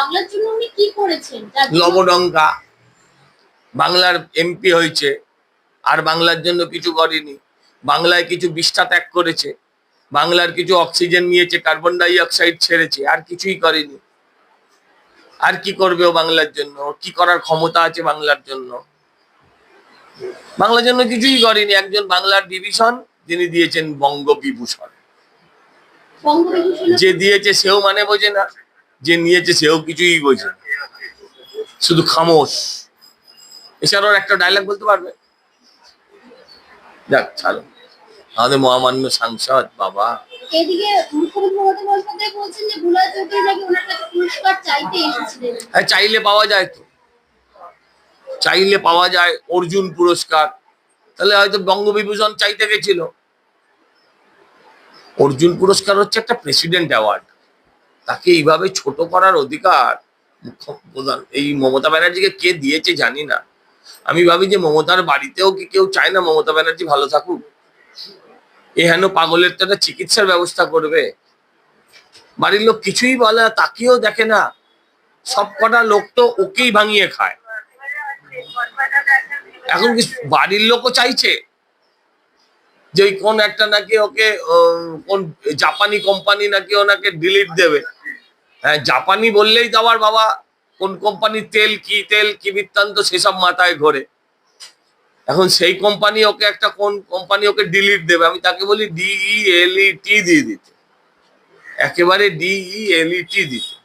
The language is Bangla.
বাংলার জন্য উনি কি করেছেন? লবডঙ্কা, বাংলার এমপি হয়েছে, আর বাংলার জন্য কিছু করেনি। বাংলায় কিছু বিষ্ঠা ত্যাগ করেছে, বাংলার কিছু অক্সিজেন নিয়েছে, কার্বন ডাই অক্সাইড ছেড়েছে, আর কিছুই করেনি। আর কি করবে ও বাংলার জন্য? কি করার ক্ষমতা আছে বাংলার জন্য? বাংলার জন্য কিছুই করেনি। একজন বাংলার বিভীষণ, যিনি দিয়েছেন বঙ্গবিভূষণ। যে দিয়েছে সেও মানে বোঝে না, যে নিয়েছে সেও কিছুই বোঝে না, শুধু খামোশ। এছাড়াও একটা ডায়লগ বলতে পারবে? যাক ছাড়ো, আমাদের মহামান্য সাংসদ বাবা। এদিকে মুখ্যমন্ত্রী মমতা বন্দ্যোপাধ্যায় বলছেন যে বুলাল চৌধুরী নাকি ওনার কাছে পুরস্কার চাইতে এসেছিলেন। হ্যাঁ, চাইলে পাওয়া যায় তো, চাইলে পাওয়া যায় অর্জুন পুরস্কার। তাহলে হয়তো বঙ্গবিভূষণ চাইতে গেছিল। অর্জুন পুরস্কার হচ্ছে একটা প্রেসিডেন্ট অ্যাওয়ার্ড, তাকে এইভাবে ছোট করার অধিকার মুখ্যপ্রধান এই মমতা ব্যানার্জিকে কে দিয়েছে জানি না। আমি ভাবি যে মমতার বাড়িতেও কি কেউ চায় না মমতা ব্যানার্জি ভালো থাকুক? এ হেন পাগলের তো একটা চিকিৎসার ব্যবস্থা করবে। বাড়ির লোক কিছুই বলে না, তাকিয়েও দেখে না। সব কটা লোক তো ওকেই ভাঙিয়ে খায়। এখন কি বাড়ির লোকও চাইছে যে কোন একটা নাকি ওকে কোন জাপানি কোম্পানি নাকি ওনাকে ডিলিট দেবে? হ্যাঁ, জাপানি বললেই তো আবার বাবা কোন কোম্পানির তেল কি বৃত্তান্ত সেসব মাথায় ঘোরে। এখন সেই কোম্পানি ওকে একটা কোন কোম্পানি ওকে ডিলিট দেবে, আমি তাকে বলি DELET দিয়ে দিতে, একেবারে DELET দিতে।